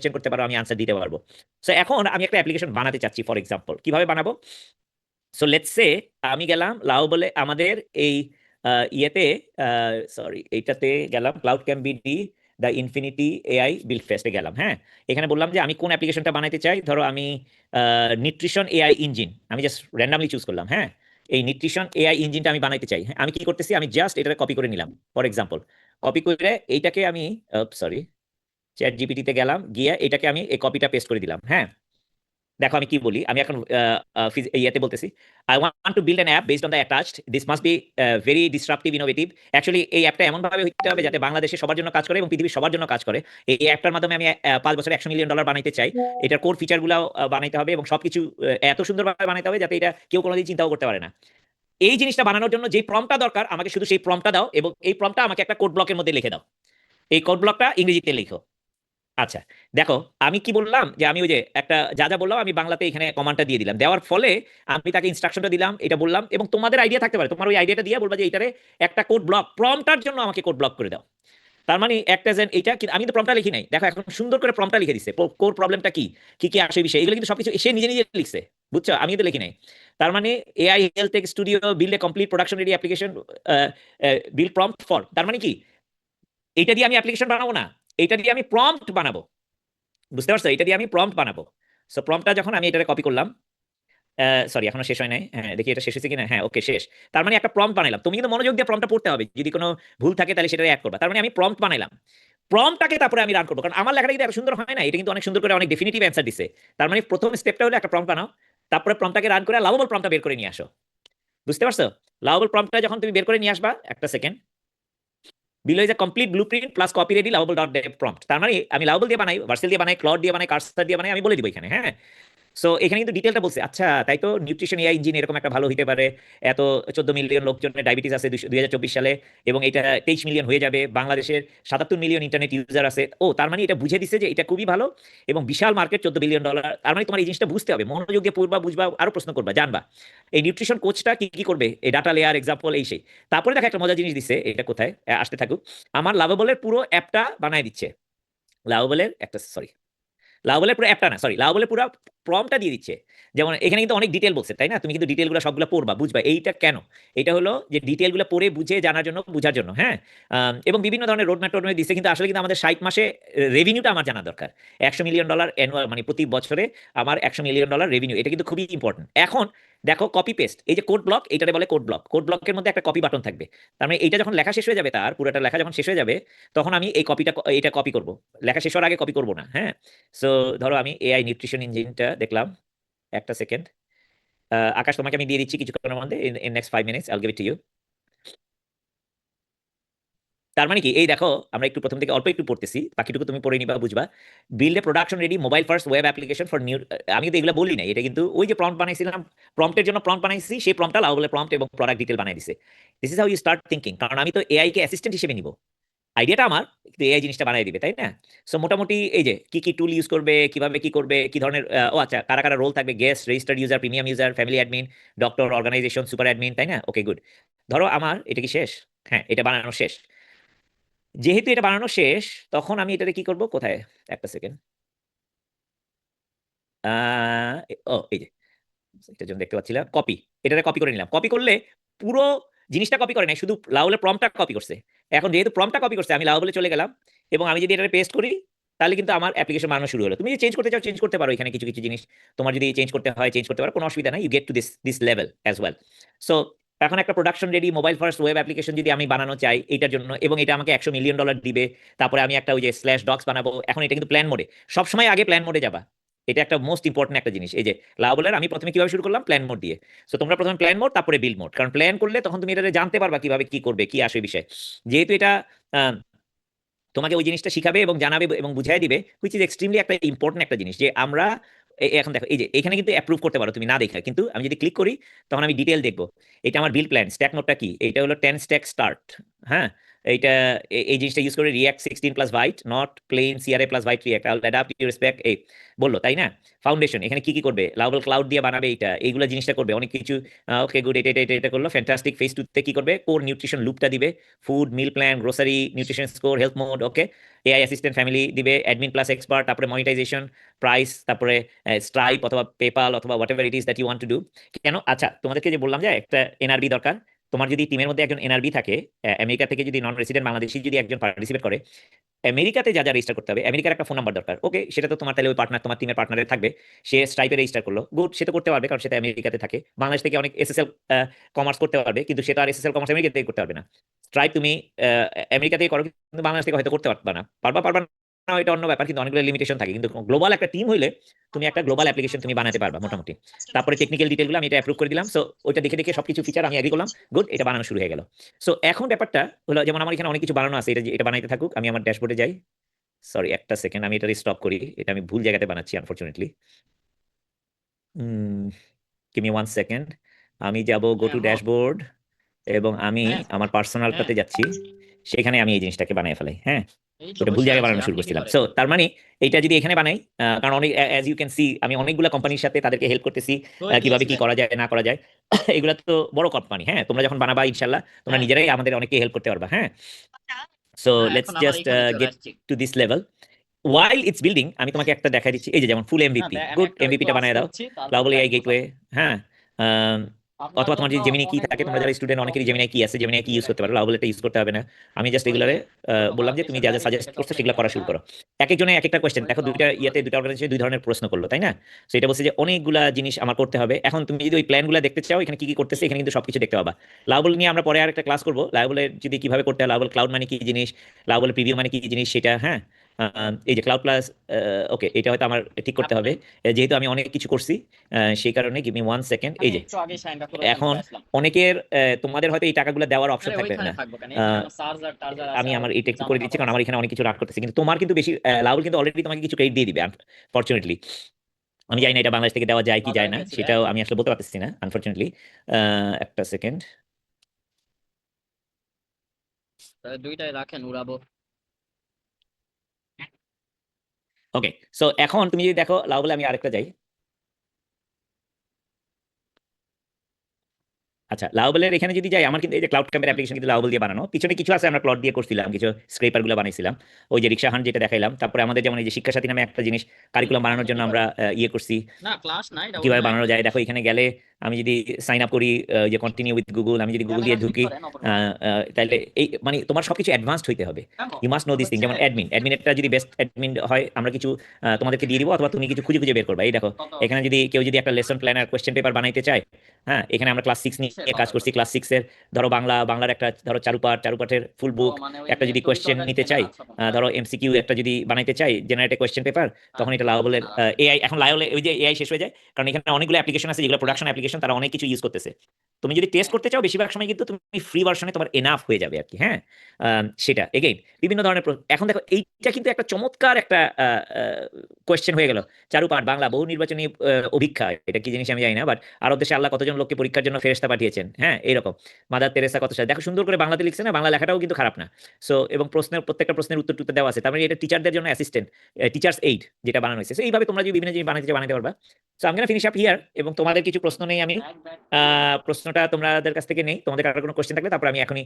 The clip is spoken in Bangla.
কোশ্চেন করতে পারো, আমি আনসার দিতে পারবো। সো এখন আমি একটা অ্যাপ্লিকেশন বানাতে চাচ্ছি, ফর এক্সাম্পল কিভাবে বানাবো। সো লেটস সে আমি গেলাম লাউ বলে আমাদের এই ইয়েতে, সরি এইটাতে গেলাম, cloud camp BD the infinity AI build ফেস্টে গেলাম। হ্যাঁ, এখানে বললাম যে আমি কোন অ্যাপ্লিকেশনটা বানাতে চাই। ধরো আমি নিউট্রিশন এআই ইঞ্জিন, আমি জাস্ট র্যান্ডামলি চুজ করলাম। হ্যাঁ, এই নিউট্রিশন এআই ইঞ্জিনটা আমি বানাইতে চাই। হ্যাঁ, আমি কি করতেছি, আমি জাস্ট এটাকে কপি করে নিলাম। ফর এক্সাম্পল কপি করে এইটাকে আমি, সরি, চ্যাট জিপিটিতে গেলাম, গিয়ে এটাকে আমি এই কপিটা পেস্ট করে দিলাম। হ্যাঁ, দেখো আমি কি বলি, আমি এখন ইয়েতে বলতেছি, I want to build an app based on the attached, this must be very disruptive innovative. Actually এই অ্যাপটা এমনভাবে হইতে হবে যাতে বাংলাদেশে সবার জন্য কাজ করে এবং পৃথিবীর সবার জন্য কাজ করে। এই অ্যাপটার মাধ্যমে আমি 5 বছরে $100 মিলিয়ন বানাইতে চাই। এটার কোর ফিচারগুলো বানাইতে হবে এবং সবকিছু এত সুন্দরভাবে বানাইতে হবে যাতে এটা কেউ কোনোদিন চিন্তাও করতে পারে না। এই জিনিসটা বানানোর জন্য যে প্রম্পটটা দরকার, আমাকে শুধু সেই প্রম্পটটা দাও এবং এই প্রম্পটটা আমাকে একটা কোড ব্লকের মধ্যে লিখে দাও। এই কোড ব্লকটা ইংরেজিতে লিখো। আচ্ছা, দেখো আমি কি বললাম, যে আমি ওই যে একটা যা যা বললাম আমি বাংলাতে এখানে কমান্ডটা দিয়ে দিলাম। দেওয়ার ফলে আমি তাকে ইনস্ট্রাকশনটা দিলাম, এটা বললাম, এবং তোমাদের আইডিয়া থাকতে পারে, তোমার ওই আইডিয়াটা দিয়ে বলবা যে এটারে একটা কোড ব্লক, প্রম্পটার জন্য আমাকে কোড ব্লক করে দাও। তার মানে একটা যেন এটা আমি তো প্রম্পটটা লিখি নাই, দেখো এখন সুন্দর করে প্রম্পটটা লিখে দিচ্ছে, কোর প্রবলেমটা কি কি কি আসে বিষয়, এগুলো কিন্তু সবকিছু সে নিজে নিজে লিখছে, বুঝছো, আমি তো লিখি নাই। তার মানে AI health take studio build a complete production ready application, build prompt for, তার মানে কি এইটা দিয়ে আমি অ্যাপ্লিকেশন বানাবো না, এইটা দিয়ে আমি প্রম্পট বানাবো। বুঝতে পারছো, এটা দিয়ে আমি প্রম্পট বানাবো। সো প্রম্পটটা যখন আমি এটাকে কপি করলাম, সরি এখনো শেষ হয় নাই, হ্যাঁ দেখি এটা শেষ হয়েছে কিনা, হ্যাঁ ওকে শেষ। তার মানে একটা প্রম্পট বানাইলাম, তুমি কিন্তু মনোযোগ দিয়ে প্রম্পটটা পড়তে হবে, যদি কোনো ভুল থাকে তাহলে সেটা অ্যাড করবা। তার মানে আমি প্রম্পট বানাইলাম, প্রম্পটটাকে তারপরে আমি রান করবো, কারণ আমার লেখাটা কিন্তু এত সুন্দর হয় না, এটা কিন্তু অনেক সুন্দর করে অনেক ডেফিনিটিভ অ্যান্সার দিছে। তার মানে প্রথম স্টেপটা হলো একটা প্রম্পট বানাও, তারপরে প্রম্পটটাকে রান করে লাভেবল প্রম্পটটা বের করে নিয়ে আসো। বুঝতে পারছো, লাভেবল প্রম্পটটা যখন তুমি বের করে নিয়ে আসবা, একটা second, below is a complete blueprint plus copy ready lovable dot Dave prompt. তার মানে আমি লাভেবল দিয়ে বানাই, ভার্সেল দিয়ে বানাই, ক্লড দিয়ে বানাই, কার্সার দিয়ে বানাই, আমি বলে দিব এখানে। হ্যাঁ, সো এখানে কিন্তু ডিটেলটা বলছে। আচ্ছা, তাই তো নিউট্রিশন এআই ইঞ্জিন এরকম একটা ভালো হতে পারে, এত 14 মিলিয়ন লোকজনের ডায়াবেটিস আছে 2024 সালে, এবং এটা 23 মিলিয়ন হয়ে যাবে, বাংলাদেশের 77 মিলিয়ন ইন্টারনেট ইউজার আছে। ও তার মানে এটা বুঝে দিছে যে এটা খুবই ভালো এবং বিশাল মার্কেট, $14 বিলিয়ন। তার মানে তোমার এই জিনিসটা বুঝতে হবে, মনোযোগ দিয়ে পড়বা, বুঝবা, আরো প্রশ্ন করবা, জানবা এই নিউট্রিশন কোচটা কি কি করবে, এই ডাটা লেয়ার এক্সাম্পল এই সেই। তারপরে দেখো একটা মজার জিনিস দিছে, এটা কোথায় আসতে থাকুক, আমার লাভেবলের পুরো অ্যাপটা বানায় দিচ্ছে। লাভেবলের একটা, সরি, লাভেলের পুরো অ্যাপটা না, সরি, লাভেলের পুরো প্রম্পটটা দিয়ে দিচ্ছে। যেমন এখানে কিন্তু অনেক ডিটেল বলছে, তাই না, তুমি কিন্তু ডিটেলগুলো সবগুলো পড়বা, বুঝবা এইটা কেন। এটা হলো যে ডিটেলগুলো পড়ে বুঝে জানার জন্য, বুঝার জন্য। হ্যাঁ, এবং বিভিন্ন ধরনের রোডম্যাপ টোডম্যাপ দিচ্ছে, কিন্তু আসলে কিন্তু আমাদের 60 মাসে রেভিনিউটা আমার জানা দরকার। $100 মিলিয়ন অ্যানুয়াল, মানে প্রতি বছরে আমার $100 মিলিয়ন রেভিনিউ, এটা কিন্তু খুবই ইম্পর্টেন্ট। এখন দেখো কপি পেস্ট, এই যে কোড ব্লক, এটারে বলে কোড ব্লক, কোড ব্লকের মধ্যে একটা কপি বাটন থাকবে। তার মানে এইটা যখন লেখা শেষ হয়ে যাবে, তার পুরোটা লেখা যখন শেষ হয়ে যাবে, তখন আমি এই কপিটা, এটা কপি করব, লেখা শেষ হওয়ার আগে কপি করব না। হ্যাঁ, সো ধরো আমি এআই নিউট্রিশন ইঞ্জিনটা দেখলাম, একটা সেকেন্ড, আকাশ তোমাকে আমি দিয়ে দিচ্ছি কিছুক্ষণের মধ্যে, ইন নেক্সট 5 মিনিটস আইল গিভ ইট টু ইউ। তার মানে কি, এই দেখো আমরা একটু প্রথম থেকে অল্প একটু পড়তেছি, বাকিটুকু তুমি পড়ে নিবা, বুঝবা। Build a production ready mobile first web application for new, আমি কিন্তু এগুলো বলি না, এটা কিন্তু ওই যে প্রম্পট বানাইছিলাম, প্রম্পটের জন্য প্রম্পট বানাইছি, সেই প্রম্পটটা লাভ বলে প্রম্পট এবং প্রোডাক্ট ডিটেল বানাই দিছে। This is how you start thinking, কারণ আমি তো এআই কে অ্যাসিস্ট্যান্ট হিসেবে নিব, আইডিয়াটা আমার, কিন্তু এআই জিনিসটা বানাই দিবে, তাই না। সো মোটামুটি এই যে কি কি টুল ইউজ করবে, কিভাবে কি করবে, কি ধরনের, ও আচ্ছা, কারা কারা রোল থাকবে, guest, registered user, premium user, family admin, doctor, organization, super admin, তাই না। ওকে গুড, ধরো আমার এটা কি শেষ, হ্যাঁ এটা বানানো শেষ। যেহেতু এটা বানানো শেষ, তখন আমি এটাতে কি করব, কোথায়, একটা সেকেন্ড, ও এই যে এটার জন্য দেখতে পাচ্ছিলাম কপি, এটাতে কপি করে নিলাম। কপি করলে পুরো জিনিসটা কপি করে নাই, শুধু লাউলের প্রম্পটটা কপি করছে। এখন যেহেতু প্রম্পটটা কপি করছে, আমি লাউলে চলে গেলাম, এবং আমি যদি এটা পেস্ট করি, তাহলে কিন্তু আমার অ্যাপ্লিকেশন বানানো শুরু হলো। তুমি যদি চেঞ্জ করতে চাও চেঞ্জ করতে পারো, এখানে কিছু কিছু জিনিস তোমার যদি চেঞ্জ করতে হয় চেঞ্জ করতে পারো, কোনো অসুবিধা নাই, you get to this level as well. So এখন একটা production ready mobile first web application যদি আমি বানানো চাই এটার জন্য, এবং এটা আমাকে $100 মিলিয়ন দিবে, তারপরে আমি একটা ওই যে স্ল্যাশ ডক্স বানাবো। এখন এটা কিন্তু প্ল্যান মোডে, সবসময় আগে প্ল্যান মোডে যাবা, এটা একটা মোস্ট ইম্পর্টেন্ট একটা জিনিস। এই যে লাভেলের আমি প্রথমে কিভাবে শুরু করলাম, প্ল্যান মোড দিয়ে। সো তোমরা প্রথমে প্ল্যান মোড, তারপরে বিল্ড মোড, কারণ প্ল্যান করলে তখন তুমি এটা জানতে পারবা কিভাবে কি করবে, কি আসে বিষয়। যেহেতু এটা আহ, তোমাকে ওই জিনিসটা শিখাবে এবং জানাবে এবং বুঝাই দিবে, হুইচ ইজ এক্সট্রিমলি একটা ইম্পর্টেন্ট একটা জিনিস, যে আমরা এখন দেখো এই যে এখানে কিন্তু অ্যাপ্রুভ করতে পারো তুমি না দেখে, কিন্তু আমি যদি ক্লিক করি তখন আমি ডিটেল দেখবো। এটা আমার বিল প্ল্যান, স্ট্যাক নোটটা কি, এটা হলো 10 স্ট্যাক স্টার্ট। হ্যাঁ, এইটা এই জিনিসটা ইউজ করে React 16 plus Vite, not plain CRA plus Vite React, I will adapt your spec এই বললো, তাই না? ফাউন্ডেশন এখানে কি কি করবে, লাভেল ক্লাউড দিয়ে বানাবে, এইগুলো জিনিসটা করবে অনেক কিছু। ওকে গুড, এটা করলো ফ্যান্টাস্টিক। ফেজ 2 তে কি করবে, কোর নিউট্রিশন লুপটা দিবে, food meal plan grocery nutrition score health mode, okay. AI assistant family দিবে, অ্যাডমিন প্লাস এক্সপার্ট, তারপরে মনিটাইজেশন, প্রাইস, তারপরে স্ট্রাইপ অথবা পেপাল অথবা whatever it is that you want to do. কেন? আচ্ছা, তোমাদেরকে যে বললাম যে একটা এনআরবি দরকার, তোমার যদি টিমের মধ্যে একজন এনআরবি থাকে, আমেরিকা থেকে যদি নন রেসিডেন্ট বাংলাদেশি যদি একজন পার্টিসিপেট করে, আমেরিকাতে যা যা রেজিস্টার করতে হবে, আমেরিকার একটা ফোন নাম্বার দরকার, ওকে। সেটা তো তোমার তাহলে ওই পার্টনার, তোমার টিমের পার্টনারে থাকবে, সে স্ট্রাইপে রেজিস্টার করলো, গুড, সে তো করতে পারবে কারণ সেটা আমেরিকাতে থাকে। বাংলাদেশ থেকে অনেক এসএসএল কমার্স করতে পারবে, কিন্তু সেটা আর এসএসএল কমার্স আমেরিকা থেকে করতে পারবে না। স্ট্রাইপ তুমি আমেরিকা থেকে করো, কিন্তু বাংলাদেশ থেকে হয়তো করতে পারবে না, পারবা না, এটা অন্য ব্যাপার, কিন্তু অনেকগুলো লিমিটেশন থাকে। কিন্তু গ্লোবাল একটা টিম হইলে তুমি একটা গ্লোবাল অ্যাপ্লিকেশন তুমি বানাতে পারবা মোটামুটি। তারপরে টেকনিক্যাল ডিটেলগুলো আমি এটা অ্যাপ্রুভ করে দিলাম, সো ওইটা দেখে দেখে সবকিছু ফিচার আমি এগ্রি করলাম, গুড, এটা বানানো শুরু হয়ে গেল। সো এখন ব্যাপারটা হলো, যেমন আমার এখানে অনেক কিছু বানানো আছে, এটা বানাইতে থাকুক, আমি আমার ড্যাশবোর্ডে যাই। সরি, একটা সেকেন্ড, আমি এটা স্টপ করি, এটা আমি ভুল জায়গাতে বানাচ্ছি আনফরচুনেটলি। গিভ মি 1 সেকেন্ড, আমি যাব গো টু ড্যাশবোর্ড, এবং আমি আমার পার্সোনালটাতে যাচ্ছি, সেখানে আমি এই জিনিসটাকে বানিয়ে ফেলাই। হ্যাঁ, এই তো ওটা ভুল বসে জায়গায় আছি, বানানো শুরু আপনি কি করছিলাম। করেন? সো তার মানে এইটা যদি এখানে বানাই, কারণ অনেক অ্যাজ ইউ ক্যান সি আমি অনেকগুলো কোম্পানির সাথে তাদেরকে হেল্প করতেছি, কই কিভাবে কি গিয়েছিলেন? করা যায় না করা যায়। এগুলা তো বড় কোম্পানি, হ্যাঁ, তোমরা যখন বানাবা ইনশাল্লাহ তোমরা হ্যাঁ, নিজেরাই আমাদের অনেকে হেল্প করতে পারবা, হ্যাঁ। সো না লেটস এখন আবার জাস্ট এখানে চলে গেট আসছি। Two this level. While it's building আমি তোমাকে একটা দেখাই দিচ্ছি, এই যে যেমন ফুল না এমভিপি, আমি গুড, একটা একটু এমভিপিটা বানিয়ে আস্তে দাও, উঠছি, তারপর ক্লাউড এআই দেখবো গেটওয়ে, সব। হ্যাঁ। আম, আপনার অথবা তোমার জন্য যদি জেমিনি কি থাকে, অনেকগুলা তোমরা যারা স্টুডেন্ট অনেকেরই চকলেট জেমিনি কি আছে, জেমিনি কি দিয়ে ইউজ করতে পারো, রাখছি। লাউবল এটা ইউজ করতে হবে না। আমি জাস্ট ওই এগুলারে যে ছোট বললাম যে তুমি দেশের যা যা বাইরে সাজেস্ট থেকে করছো চকলেট সেগুলো নিয়ে করা আসে, শুরু হ্যাঁ। করো। এক একজনের এক একটা কোয়েশ্চেন দেখো, ওইগুলো দুইটা অনেক মজা। ইয়াতে দুইটা অর্গানাইজেশনে দুই ধরনের প্রশ্ন করলো, তাই না? তো এটা বলছে যে অনেকগুলা জিনিস আমার করতে হবে। এখন তুমি যদি ওই প্ল্যানগুলো দেখতে চাও, এখানে কি কি করতেছে, এখানে কিন্তু সবকিছু দেখতে পাবা। লাউবল নিয়ে আমরা পরে আর একটা ক্লাস করবো, লাউবলের যদি কিভাবে করতে হয়, লাউবল ক্লাউড মানে কি জিনিস, লাউবল প্রিভিউ মানে কি জিনিস সেটা, হ্যাঁ। এই যে ক্লাউড প্লাস, ওকে, এটা হয়তো আমার ঠিক করতে হবে, যেহেতু আমি অনেক কিছু করছি, সেই কারণে গিভ মি 1 সেকেন্ড। আমি এই যে একটু আগে সাইনটা করে ওইখানে এখন চলে আসলাম। অনেকের তোমাদের হয়তো এই টাকাগুলো দেওয়ার অপশন আরে থাকবে ওইখানে না। থাকবো কেন, এখানে আহ, আমার চার্জার টার্জার আছে আমি আর আমার এটা একটু জামা করে দিচ্ছি, কাপড় কারণ আছে। আমার এখানে অনেক কিছু রান করতেছে, কিন্তু তোমার কিন্তু বেশি, লাউল কিন্তু অলরেডি তোমাকে কিছু ক্রেডিট দিয়ে দিবে আনফরচুনেটলি। আমি ও, জানি না এটা বাংলাদেশ থেকে দেওয়া যায় কি যায় বাজারে না, গেছি রে। সেটাও আমি আসলে বলতে পারতেছি না আনফরচুনেটলি। একটা সেকেন্ড। তাহলে দুইটাই রাখেন, উড়াবো। ওকে, সো এখন তুমি যদি দেখো লাউবলে, আমি আরেকটা যাই। আচ্ছা, লাউবলের এখানে যদি যাই, আমার কিন্তু এই যে ক্লাউড ক্যাম্পের অ্যাপ্লিকেশন কিন্তু লাউবল দিয়ে বানানো, পিছনে কিছু আছে আমরা প্লট দিয়ে করছিলাম, কিছু স্ক্রেপার গুলো বানাইছিলাম, ওই যে রিক্সা হান যেটা দেখাইলাম। তারপরে আমাদের যেমন এই যে শিক্ষা সাথী নামে একটা জিনিস কারিকুলাম বানানোর আপনি জন্য কি আমরা করেন? ইয়ে করছি, না ক্লাস নাই, ডাবল কিভাবে নাই। বানানো যায়। দেখো এখানে গেলে আমি যদি সাইন আপ করি, যে কন্টিনিউ উইথ গুগল, আমি যদি গুগল ক্যামেরা দিয়ে ঠিক ঢুকি, করেন অপরবার। তাহলে এই মানে তোমার সবকিছু অ্যাডভান্সড হইতে হবে। কেন? You must know this thing. হচ্ছে যেমন অ্যাডমিনটা যদি বেস্ট অ্যাডমিন হয়, আমরা কিছু তোমাদেরকে দিয়ে দিব, অথবা তুমি কিছু খুঁজে খুঁজে বের করবা। এই দেখো কত এখানে যদি কেউ যদি একটা লেসন প্ল্যানার কোয়েশ্চেন পেপার বানাইতে চায়, হ্যাঁ, এখানে আমরা ক্লাস 6 কিসের নিয়ে কাজ বাজার করছি, করতে? ক্লাস 6-এর ধরো বাংলার একটা ধরো চারুপাঠের ফুল ও বুক, মানে ওই একটা যে যদি তরি কোয়েশ্চেন তরকারি নিতে কেনেন, চাই, আচ্ছা বুঝতে ধরো পারছি। এমসিকিউ একটা যদি বানাইতে চাই, জেনারেট কোয়েশ্চেন পেপার, তখন এটা আচ্ছা লাউবলের আচ্ছা। এআই, এখন লাউবলে ওই যে এআই শেষ হয়ে যায়, কারণ এখানে অনেকগুলো অ্যাপ্লিকেশন আছে যেগুলো প্রোডাকশন অ্যাপ্লিকেশন, তারা অনেক কিছু ইউজ করতেছে। তুমি যদি টেস্ট করতে চাও, বেশিরভাগ সময় কিন্তু তুমি ফ্রি ভার্সনে তোমার এনাফ হয়ে যাবে আর কি, হ্যাঁ। সেটা এগেইন বিভিন্ন ধরনের এখন দেখো এইটা কিন্তু একটা চমৎকার একটা কোয়েশ্চেন হয়ে গেল। চারুপাঠ বাংলা বহু নির্বাচনী অভিক্ষা, এটা কি জিনিস আমি জানি না, বাট আরব দেশে আল্লাহ কতজন লোককে পরীক্ষার জন্য ফেরেশতা পাঠিয়েছেন, হ্যাঁ, এরকম। মাদার তেরেসা কত সাল, দেখো সুন্দর করে বাংলাতে লিখছে না, বাংলা লেখাটাও কিন্তু খারাপ না। সো এবং প্রত্যেকটা প্রশ্নের উত্তর টুত্তর দেওয়া আছে, তার মানে এটা টিচারদের জন্য অ্যাসিস্ট্যান্ট, টিচার্স এইড যেটা বানানো হয়েছে। So এইভাবে তোমরা যদি বিভিন্ন জিনিস বানাতে পারবা। সো আমি ফিনিশ আপ হিয়ার, এবং তোমাদের কিছু প্রশ্ন নেই আমি, এক ব্যাগ দিয়ে প্রশ্নটা তোমাদের কাছ থেকে নেই, তোমাদের কারো কোনো কোশ্চেন থাকলে তারপর আমি এখনই